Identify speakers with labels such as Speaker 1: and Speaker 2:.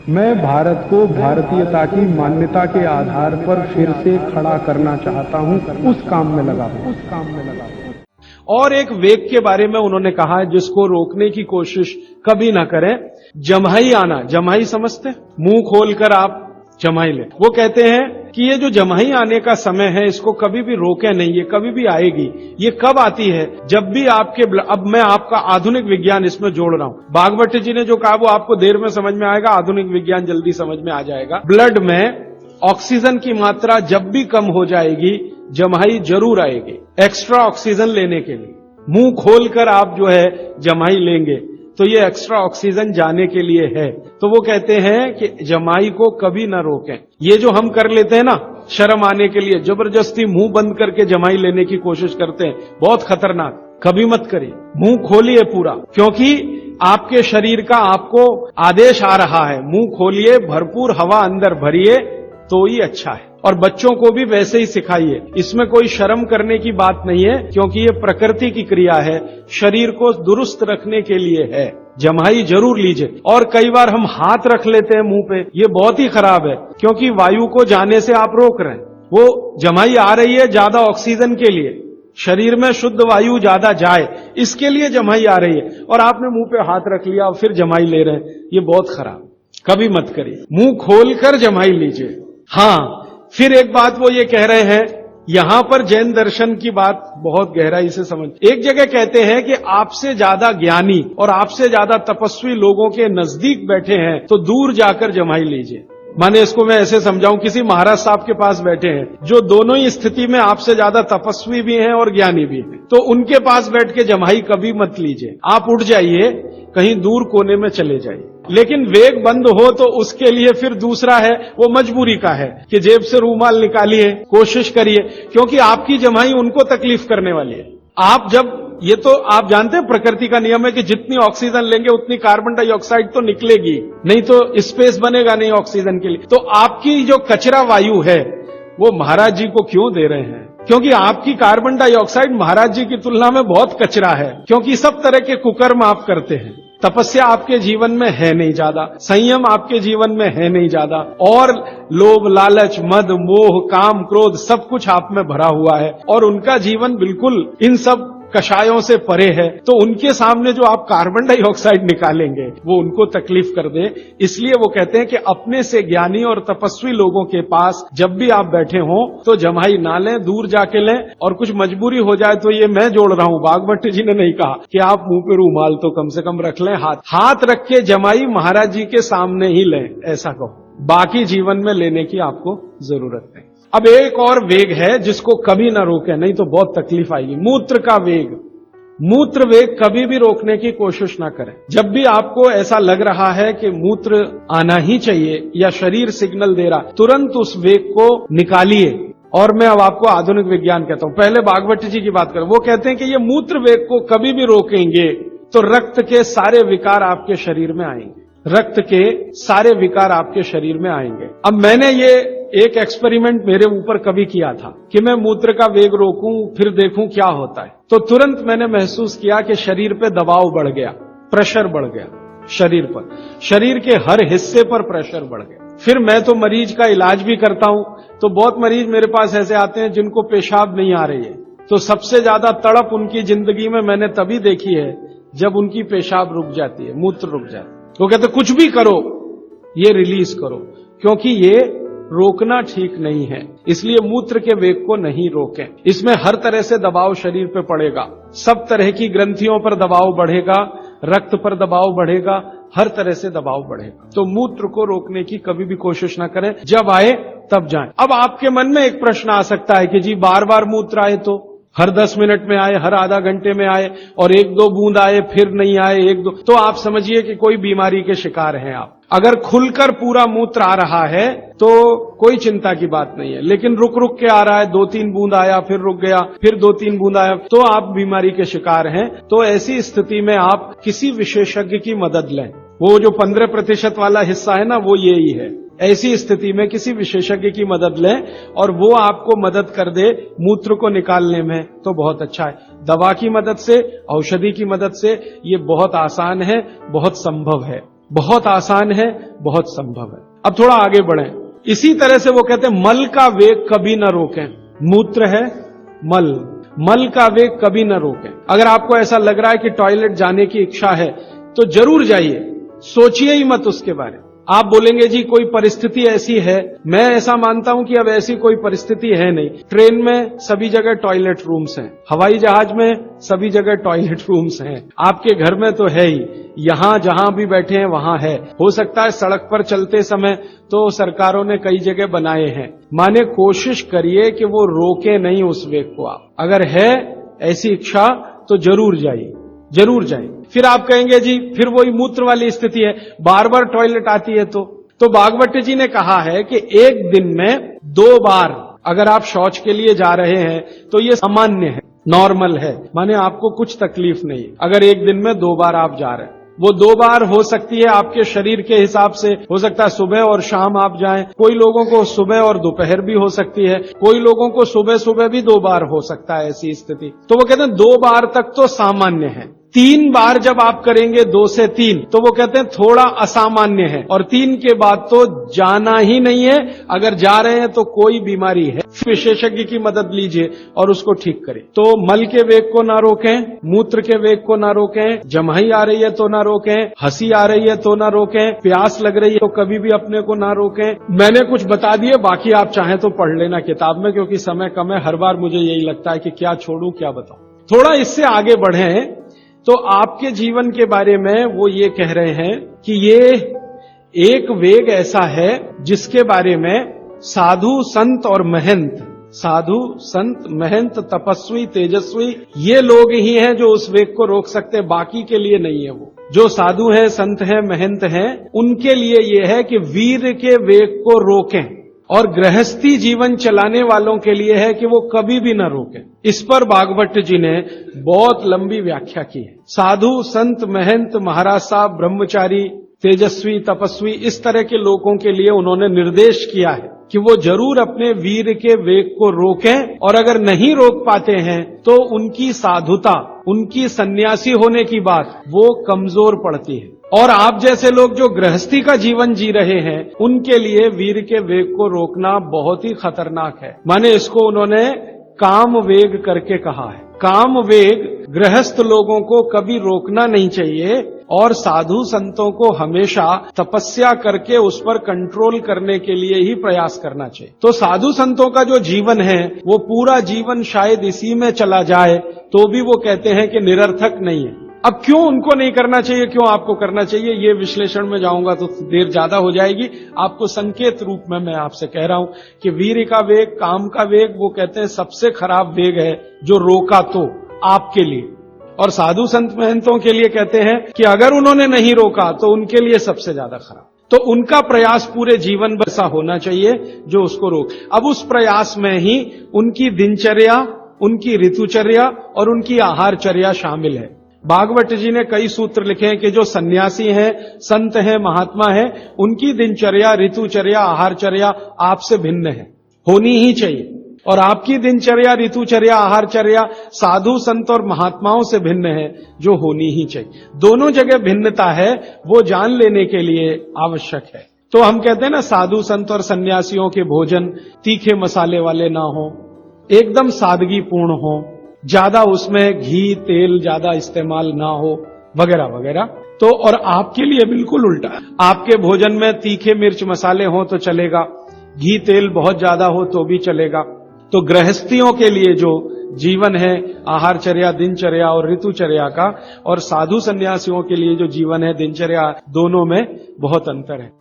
Speaker 1: मैं भारत को भारतीयता की मान्यता के आधार पर फिर से खड़ा करना चाहता हूं, उस काम में लगा हूं।
Speaker 2: और एक वेग के बारे में उन्होंने कहा है जिसको रोकने की कोशिश कभी ना करें। जम्हाई आना, जम्हाई समझते, मुंह खोलकर आप जम्हाई ले। वो कहते हैं कि ये जो जम्हाई आने का समय है इसको कभी भी रोके नहीं, ये कभी भी आएगी। ये कब आती है? जब भी आपके, अब मैं आपका आधुनिक विज्ञान इसमें जोड़ रहा हूं। भागवत जी ने जो कहा वो आपको देर में समझ में आएगा, आधुनिक विज्ञान जल्दी समझ में आ जाएगा। ब्लड में ऑक्सीजन की मात्रा जब भी कम हो जाएगी जम्हाई जरूर आएगी। एक्स्ट्रा ऑक्सीजन लेने के लिए मुंह खोलकर आप जो है जम्हाई लेंगे तो ये एक्स्ट्रा ऑक्सीजन जाने के लिए है। तो वो कहते हैं कि जमाई को कभी ना रोकें। ये जो हम कर लेते हैं ना, शर्म आने के लिए जबरदस्ती मुंह बंद करके जमाई लेने की कोशिश करते हैं, बहुत खतरनाक। कभी मत करिए, मुंह खोलिए पूरा, क्योंकि आपके शरीर का आपको आदेश आ रहा है। मुंह खोलिए, भरपूर हवा अंदर भरिए तो ही अच्छा है। और बच्चों को भी वैसे ही सिखाइए। इसमें कोई शर्म करने की बात नहीं है, क्योंकि ये प्रकृति की क्रिया है, शरीर को दुरुस्त रखने के लिए है। जम्हाई जरूर लीजिए। और कई बार हम हाथ रख लेते हैं मुंह पे, ये बहुत ही खराब है, क्योंकि वायु को जाने से आप रोक रहे हैं। वो जम्हाई आ रही है ज्यादा ऑक्सीजन के लिए, शरीर में शुद्ध वायु ज्यादा जाए, इसके लिए जम्हाई आ रही है, और आपने मुंह पे हाथ रख लिया और फिर जम्हाई ले रहे हैं, ये बहुत खराब। कभी मत करिए, मुंह खोलकर जम्हाई लीजिए। हाँ, फिर एक बात वो ये कह रहे हैं, यहां पर जैन दर्शन की बात बहुत गहराई से समझ। एक जगह कहते हैं कि आपसे ज्यादा ज्ञानी और आपसे ज्यादा तपस्वी लोगों के नजदीक बैठे हैं तो दूर जाकर जम्हाई लीजिए। माने इसको मैं ऐसे समझाऊं, किसी महाराज साहब के पास बैठे हैं जो दोनों ही स्थिति में आपसे ज्यादा तपस्वी भी हैं और ज्ञानी भी हैं, तो उनके पास बैठ के जम्हाई कभी मत लीजिए। आप उठ जाइए, कहीं दूर कोने में चले जाइए। लेकिन वेग बंद हो तो उसके लिए फिर दूसरा है, वो मजबूरी का है कि जेब से रूमाल निकालिए, कोशिश करिए, क्योंकि आपकी जम्हाई उनको तकलीफ करने वाली है। आप जब, ये तो आप जानते हैं प्रकृति का नियम है कि जितनी ऑक्सीजन लेंगे उतनी कार्बन डाइऑक्साइड तो निकलेगी, नहीं तो स्पेस बनेगा नहीं ऑक्सीजन के लिए। तो आपकी जो कचरा वायु है वो महाराज जी को क्यों दे रहे हैं? क्योंकि आपकी कार्बन डाइऑक्साइड महाराज जी की तुलना में बहुत कचरा है, क्योंकि सब तरह के कुकर्म आप करते हैं। तपस्या आपके जीवन में है नहीं ज्यादा, संयम आपके जीवन में है नहीं ज्यादा, और लोभ, लालच, मद, मोह, काम, क्रोध सब कुछ आप में भरा हुआ है, और उनका जीवन बिल्कुल इन सब कषायों से परे है। तो उनके सामने जो आप कार्बन डाइऑक्साइड निकालेंगे वो उनको तकलीफ कर दे। इसलिए वो कहते हैं कि अपने से ज्ञानी और तपस्वी लोगों के पास जब भी आप बैठे हों तो जम्हाई ना लें, दूर जाके लें। और कुछ मजबूरी हो जाए तो ये मैं जोड़ रहा हूं, भागवत जी ने नहीं कहा कि आप मुंह पे रूमाल तो कम से कम रख लें। हाथ रख के जम्हाई महाराज जी के सामने ही लें, ऐसा कहो। बाकी जीवन में लेने की आपको जरूरत नहीं। अब एक और वेग है जिसको कभी ना रोके, नहीं तो बहुत तकलीफ आएगी। मूत्र का वेग। मूत्र वेग कभी भी रोकने की कोशिश ना करें। जब भी आपको ऐसा लग रहा है कि मूत्र आना ही चाहिए या शरीर सिग्नल दे रहा, तुरंत उस वेग को निकालिए। और मैं अब आपको आधुनिक विज्ञान कहता हूं, पहले भागवत जी की बात करें। वो कहते हैं कि ये मूत्र वेग को कभी भी रोकेंगे तो रक्त के सारे विकार आपके शरीर में आएंगे, रक्त के सारे विकार आपके शरीर में आएंगे। अब मैंने ये एक एक्सपेरिमेंट मेरे ऊपर कभी किया था कि मैं मूत्र का वेग रोकूं, फिर देखूं क्या होता है। तो तुरंत मैंने महसूस किया कि शरीर पे दबाव बढ़ गया, प्रेशर बढ़ गया शरीर पर, शरीर के हर हिस्से पर प्रेशर बढ़ गया। फिर मैं तो मरीज का इलाज भी करता हूं, तो बहुत मरीज मेरे पास ऐसे आते हैं जिनको पेशाब नहीं आ रही है। तो सबसे ज्यादा तड़प उनकी जिंदगी में मैंने तभी देखी है जब उनकी पेशाब रुक जाती है, मूत्र रुक जाती है। वो कहते कुछ भी करो, ये रिलीज करो, क्योंकि ये रोकना ठीक नहीं है। इसलिए मूत्र के वेग को नहीं रोकें। इसमें हर तरह से दबाव शरीर पे पड़ेगा, सब तरह की ग्रंथियों पर दबाव बढ़ेगा, रक्त पर दबाव बढ़ेगा, हर तरह से दबाव बढ़ेगा। तो मूत्र को रोकने की कभी भी कोशिश ना करें, जब आए तब जाएं। अब आपके मन में एक प्रश्न आ सकता है कि जी बार बार मूत्र आए तो, हर 10 मिनट में आए, हर आधा घंटे में आए, और 1-2 बूंद आए फिर नहीं आए, 1-2, तो आप समझिए कि कोई बीमारी के शिकार हैं आप। अगर खुलकर पूरा मूत्र आ रहा है तो कोई चिंता की बात नहीं है, लेकिन रुक रुक के आ रहा है, 2-3 बूंद आया फिर रुक गया, फिर 2-3 बूंद आया, तो आप बीमारी के शिकार हैं। तो ऐसी स्थिति में आप किसी विशेषज्ञ की मदद लें। वो जो 15% वाला हिस्सा है ना, वो यही है। ऐसी स्थिति में किसी विशेषज्ञ की मदद लें और वो आपको मदद कर दे मूत्र को निकालने में, तो बहुत अच्छा है। दवा की मदद से, औषधि की मदद से ये बहुत आसान है, बहुत संभव है। बहुत आसान है, बहुत संभव है। अब थोड़ा आगे बढ़ें। इसी तरह से वो कहते हैं मल का वेग कभी न रोकें। मूत्र है, मल का वेग कभी न रोकें। अगर आपको ऐसा लग रहा है कि टॉयलेट जाने की इच्छा है तो जरूर जाइए, सोचिए ही मत उसके बारे में। आप बोलेंगे जी कोई परिस्थिति ऐसी है, मैं ऐसा मानता हूं कि अब ऐसी कोई परिस्थिति है नहीं। ट्रेन में सभी जगह टॉयलेट रूम्स हैं, हवाई जहाज में सभी जगह टॉयलेट रूम्स हैं, आपके घर में तो है ही, यहां जहां भी बैठे हैं वहां है। हो सकता है सड़क पर चलते समय तो सरकारों ने कई जगह बनाए हैं। माने कोशिश करिए कि वो रोके नहीं उस वेग को। आप अगर है ऐसी इच्छा तो जरूर जाइए, जरूर जाइए। फिर आप कहेंगे जी फिर वही मूत्र वाली स्थिति है, बार बार टॉयलेट आती है तो भागवत जी ने कहा है कि एक दिन में 2 बार अगर आप शौच के लिए जा रहे हैं तो ये सामान्य है, नॉर्मल है, माने आपको कुछ तकलीफ नहीं है। अगर एक दिन में 2 बार आप जा रहे हैं, वो 2 बार हो सकती है आपके शरीर के हिसाब से, हो सकता है सुबह और शाम आप जाएं, कोई लोगों को सुबह और दोपहर भी हो सकती है, कोई लोगों को सुबह सुबह भी 2 बार हो सकता है ऐसी स्थिति। तो वो कहते हैं 2 बार तक तो सामान्य है, 3 बार जब आप करेंगे 2 से 3 तो वो कहते हैं थोड़ा असामान्य है, और 3 के बाद तो जाना ही नहीं है। अगर जा रहे हैं तो कोई बीमारी है, विशेषज्ञ की मदद लीजिए और उसको ठीक करें। तो मल के वेग को ना रोकें, मूत्र के वेग को ना रोकें, जम्हाई आ रही है तो ना रोकें, हंसी आ रही है तो ना रोकें, प्यास लग रही है तो कभी भी अपने को ना रोकें। मैंने कुछ बता दिए, बाकी आप चाहें तो पढ़ लेना किताब में, क्योंकि समय कम है। हर बार मुझे यही लगता है कि क्या छोड़ूं क्या बताऊं। थोड़ा इससे आगे बढ़ें तो आपके जीवन के बारे में वो ये कह रहे हैं कि ये एक वेग ऐसा है जिसके बारे में साधु संत और महंत, साधु संत महंत तपस्वी तेजस्वी ये लोग ही हैं जो उस वेग को रोक सकते हैं, बाकी के लिए नहीं है। वो जो साधु है, संत है, महंत हैं, उनके लिए ये है कि वीर के वेग को रोकें, और गृहस्थी जीवन चलाने वालों के लिए है कि वो कभी भी न रोकें। इस पर भागवत जी ने बहुत लंबी व्याख्या की है। साधु संत महंत महाराज साहब ब्रह्मचारी तेजस्वी तपस्वी इस तरह के लोगों के लिए उन्होंने निर्देश किया है कि वो जरूर अपने वीर के वेग को रोकें, और अगर नहीं रोक पाते हैं तो उनकी साधुता, उनकी सन्यासी होने की बात वो कमजोर पड़ती है। और आप जैसे लोग जो गृहस्थी का जीवन जी रहे हैं उनके लिए वीर के वेग को रोकना बहुत ही खतरनाक है। माने इसको उन्होंने काम वेग करके कहा है। काम वेग गृहस्थ लोगों को कभी रोकना नहीं चाहिए, और साधु संतों को हमेशा तपस्या करके उस पर कंट्रोल करने के लिए ही प्रयास करना चाहिए। तो साधु संतों का जो जीवन है वो पूरा जीवन शायद इसी में चला जाए तो भी वो कहते हैं कि निरर्थक नहीं है। अब क्यों उनको नहीं करना चाहिए, क्यों आपको करना चाहिए, ये विश्लेषण में जाऊंगा तो देर ज्यादा हो जाएगी। आपको संकेत रूप में मैं आपसे कह रहा हूं कि वीर का वेग, काम का वेग, वो कहते हैं सबसे खराब वेग है जो रोका तो आपके लिए, और साधु संत महंतों के लिए कहते हैं कि अगर उन्होंने नहीं रोका तो उनके लिए सबसे ज्यादा खराब। तो उनका प्रयास पूरे जीवन भर ऐसा होना चाहिए जो उसको रोक। अब उस प्रयास में ही उनकी दिनचर्या, उनकी ऋतुचर्या और उनकी आहारचर्या शामिल है। भागवत जी ने कई सूत्र लिखे हैं कि जो सन्यासी हैं, संत हैं, महात्मा हैं, उनकी दिनचर्या, ऋतुचर्या, आहारचर्या आपसे भिन्न है, होनी ही चाहिए। और आपकी दिनचर्या, ऋतुचर्या, आहारचर्या साधु संत और महात्माओं से भिन्न है, जो होनी ही चाहिए। दोनों जगह भिन्नता है, वो जान लेने के लिए आवश्यक है। तो हम कहते हैं ना, साधु संत और सन्यासियों के भोजन तीखे मसाले वाले ना हो, एकदम सादगी पूर्ण हो, ज्यादा उसमें घी तेल ज्यादा इस्तेमाल ना हो, वगैरह वगैरह। तो और आपके लिए बिल्कुल उल्टा, आपके भोजन में तीखे मिर्च मसाले हो तो चलेगा, घी तेल बहुत ज्यादा हो तो भी चलेगा। तो गृहस्थियों के लिए जो जीवन है आहारचर्या, दिनचर्या और ऋतुचर्या का, और साधु सन्यासियों के लिए जो जीवन है दिनचर्या, दोनों में बहुत अंतर है।